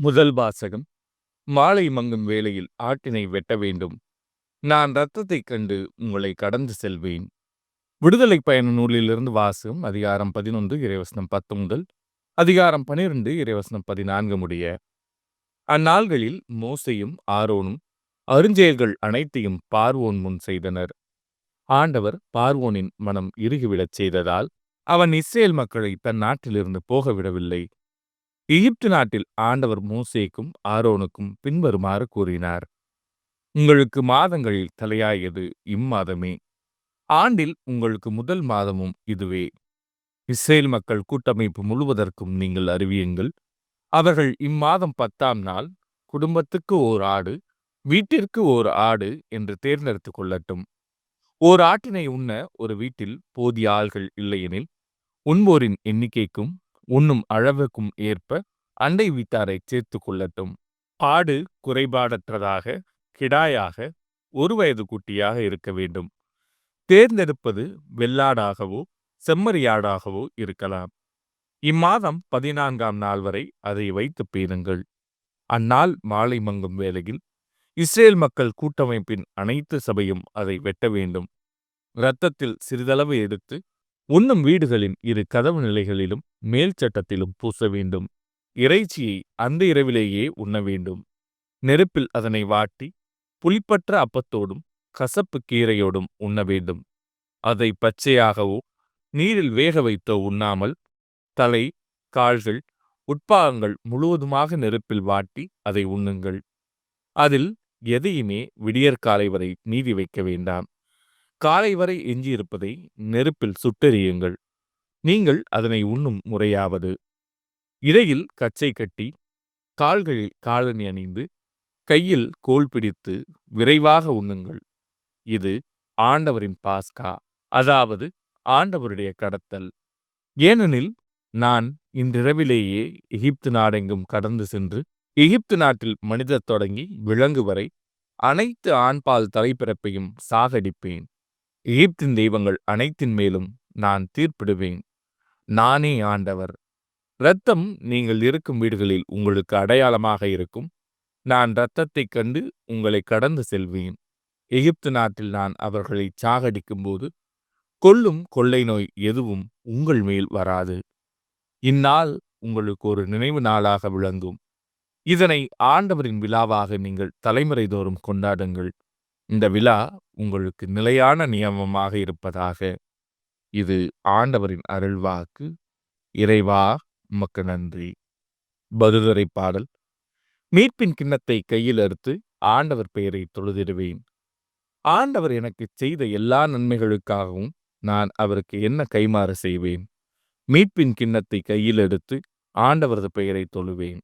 முதல் வாசகம். மாலை மங்கும் வேளையில் ஆட்டினை வெட்ட வேண்டும். நான் இரத்தத்தைக் கண்டு உங்களை கடந்து செல்வேன். விடுதலை பயண நூலிலிருந்து வாசகம். அதிகாரம் 11 இறைவசனம் 10 முதல் அதிகாரம் 12 இறைவசனம் 14 முடிய. அந்நாள்களில் மோசேயும் ஆரோனும் அருஞ்செயல்கள் அனைத்தையும் பார்வோன் முன் செய்தனர். ஆண்டவர் பார்வோனின் மனம் இறுகிவிடச் செய்ததால் அவன் இஸ்ரேல் மக்களை தன் நாட்டிலிருந்து போக விடவில்லை. எகிப்து நாட்டில் ஆண்டவர் மோசேக்கும் ஆரோனுக்கும் பின்வருமாறு கூறினார். உங்களுக்கு மாதங்களில் தலையாயது இம்மாதமே. ஆண்டில் உங்களுக்கு முதல் மாதமும் இதுவே. இஸ்ரேல் மக்கள் கூட்டமைப்பு முழுவதற்கும் நீங்கள் அறிவியுங்கள். அவர்கள் இம்மாதம் 10ஆம் நாள் குடும்பத்துக்கு ஓர் ஆடு, வீட்டிற்கு ஓர் ஆடு என்று தேர்ந்தெடுத்துக் கொள்ளட்டும். ஓர் ஆட்டினை உண்ண ஒரு வீட்டில் போதிய ஆள்கள் இல்லையெனில் உண்போரின் எண்ணிக்கைக்கும் உண்ணும் அளவுக்கும் ஏற்ப அண்டை வீட்டாரை சேர்த்து கொள்ளட்டும். ஆடு குறைபாடற்றதாக, கிடாயாக, 1 வயது குட்டியாக இருக்க வேண்டும். தேர்ந்தெடுப்பது வெள்ளாடாகவோ செம்மறியாடாகவோ இருக்கலாம். இம்மாதம் 14ஆம் நாள் வரை அதை வைத்து பேணுங்கள். அந்நாள் மாலை மங்கும் வேளையில் இஸ்ரேல் மக்கள் கூட்டமைப்பின் அனைத்து சபையும் அதை வெட்ட வேண்டும். இரத்தத்தில் சிறிதளவு எடுத்து உண்ணும் வீடுகளின் 2 கதவு நிலைகளிலும் மேல் சட்டத்திலும் பூச வேண்டும். இறைச்சியை அந்த இரவிலேயே உண்ண வேண்டும். நெருப்பில் அதனை வாட்டி புளிப்பற்ற அப்பத்தோடும் கசப்பு கீரையோடும் உண்ண வேண்டும். அதை பச்சையாகவோ நீரில் வேக வைத்தோ உண்ணாமல் தலை, கால்கள், உட்பாகங்கள் முழுவதுமாக நெருப்பில் வாட்டி அதை உண்ணுங்கள். அதில் எதையுமே விடியற்காலை வரை மீதி வைக்க வேண்டாம். காலை வரை எஞ்சியிருப்பதை நெருப்பில் சுட்டெரியுங்கள். நீங்கள் அதனை உண்ணும் முறையாவது: இடையில் கச்சை கட்டி, கால்களில் காலணி அணிந்து, கையில் கோல் பிடித்து விரைவாக உண்ணுங்கள். இது ஆண்டவரின் பாஸ்கா, அதாவது ஆண்டவருடைய கடத்தல். ஏனெனில் நான் இன்றிரவிலேயே எகிப்து நாடெங்கும் கடந்து சென்று எகிப்து நாட்டில் மனிதர் தொடங்கி விலங்கு வரை அனைத்து ஆண்பால் தலைப்பிறப்பையும் சாகடிப்பேன். எகிப்தின் தெய்வங்கள் அனைத்தின் மேலும் நான் தீர்ப்பிடுவேன். நானே ஆண்டவர். இரத்தம் நீங்கள் இருக்கும் வீடுகளில் உங்களுக்கு அடையாளமாக இருக்கும். நான் இரத்தத்தைக் கண்டு உங்களை கடந்து செல்வேன். எகிப்து நாட்டில் நான் அவர்களை சாகடிக்கும் போது கொல்லும் கொள்ளை நோய் எதுவும் உங்கள் மேல் வராது. இந்நாள் உங்களுக்கு ஒரு நினைவு நாளாக விளங்கும். இதனை ஆண்டவரின் விழாவாக நீங்கள் தலைமுறை தோறும் கொண்டாடுங்கள். இந்த விழா உங்களுக்கு நிலையான நியமமாக இருப்பதாக. இது ஆண்டவரின் அருள்வாக்கு. இறைவா, உமக்கு நன்றி. பதுதரை பாடல். மீட்பின் கிண்ணத்தை கையில் எடுத்து ஆண்டவர் பெயரை தொழுதிடுவேன். ஆண்டவர் எனக்கு செய்த எல்லா நன்மைகளுக்காகவும் நான் அவருக்கு என்ன கைமாறு செய்வேன்? மீட்பின் கிண்ணத்தை கையில் எடுத்து ஆண்டவரது பெயரை தொழுவேன்.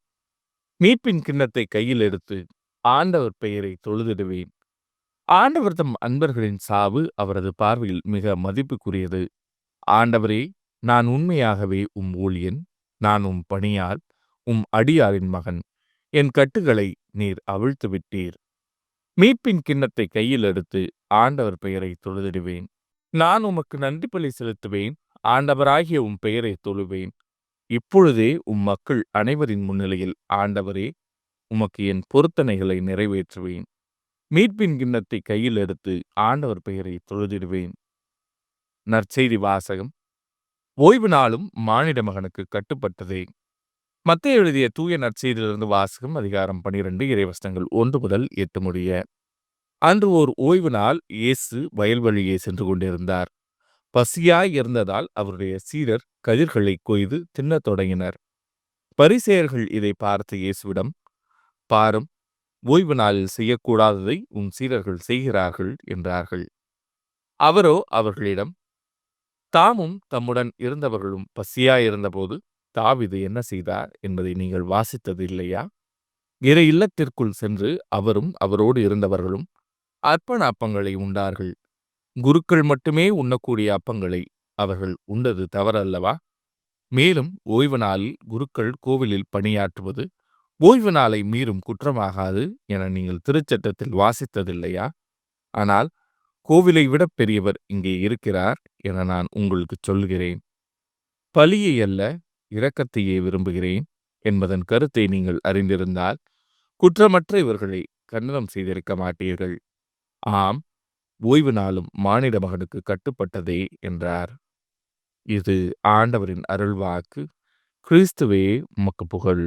மீட்பின் கிண்ணத்தை கையில் எடுத்து ஆண்டவர் பெயரை தொழுதிடுவேன். ஆண்டவர் தம் அன்பர்களின் சாவு அவரது பார்வையில் மிக மதிப்புக்குரியது. ஆண்டவரே, நான் உண்மையாகவே உம் ஊழியன். நான் உம் பணியாள், உம் அடியாரின் மகன். என் கட்டுகளை நீர் அவிழ்த்து விட்டீர். மீட்பின் கிண்ணத்தை கையில் எடுத்து ஆண்டவர் பெயரை தொழுதிடுவேன். நான் உமக்கு நன்றி பலி செலுத்துவேன். ஆண்டவராகிய உம் பெயரை தொழுவேன். இப்பொழுதே உம் மக்கள் அனைவரின் முன்னிலையில் ஆண்டவரே, உமக்கு என் பொருத்தனைகளை நிறைவேற்றுவேன். மீட்பின் கிண்ணத்தை கையில் எடுத்து ஆண்டவர் பெயரை தொழுதிடுவேன். நற்செய்தி வாசகம். ஓய்வு நாளும் மானிட மகனுக்கு கட்டுப்பட்டதே. மத்தேயு எழுதிய தூய நற்செய்தியிலிருந்து வாசகம். அதிகாரம் 12 இறைவசனங்கள் 1 முதல் 8 முடிய. அன்று ஓர் ஓய்வு நாள். இயேசு வயல்வழியே சென்று கொண்டிருந்தார். பசியாய் இருந்ததால் அவருடைய சீடர் கதிர்களை கொய்து தின்னத் தொடங்கினர். பரிசேயர்கள் இதை பார்த்து இயேசுவிடம், பாரும், ஓய்வு நாளில் செய்யக்கூடாததை உன் சீடர்கள் செய்கிறார்கள் என்றார்கள். அவரோ அவர்களிடம், தாமும் தம்முடன் இருந்தவர்களும் பசியாயிருந்தபோது தாவீது என்ன செய்தார் என்பதை நீங்கள் வாசித்தது இல்லையா? இறை இல்லத்திற்குள் சென்று அவரும் அவரோடு இருந்தவர்களும் அர்ப்பண அப்பங்களை உண்டார்கள். குருக்கள் மட்டுமே உண்ணக்கூடிய அப்பங்களை அவர்கள் உண்டது தவறல்லவா? மேலும் ஓய்வு நாளில் குருக்கள் கோவிலில் பணியாற்றுவது ஓய்வு நாளை மீறும் குற்றமாகாது என நீங்கள் திருச்சட்டத்தில் வாசித்ததில்லையா? ஆனால் கோவிலை விட பெரியவர் இங்கே இருக்கிறார் என நான் உங்களுக்கு சொல்கிறேன். பலியை அல்ல, இரக்கத்தையே விரும்புகிறேன். என்பதன் கருத்தை நீங்கள் அறிந்திருந்தால் குற்றமற்ற இவர்களை கண்டனம் செய்திருக்க மாட்டீர்கள். ஆம், ஓய்வு நாளும் மானிட மகனுக்கு கட்டுப்பட்டதே என்றார். இது ஆண்டவரின் அருள்வாக்கு. கிறிஸ்துவே உமக்கு புகழ்.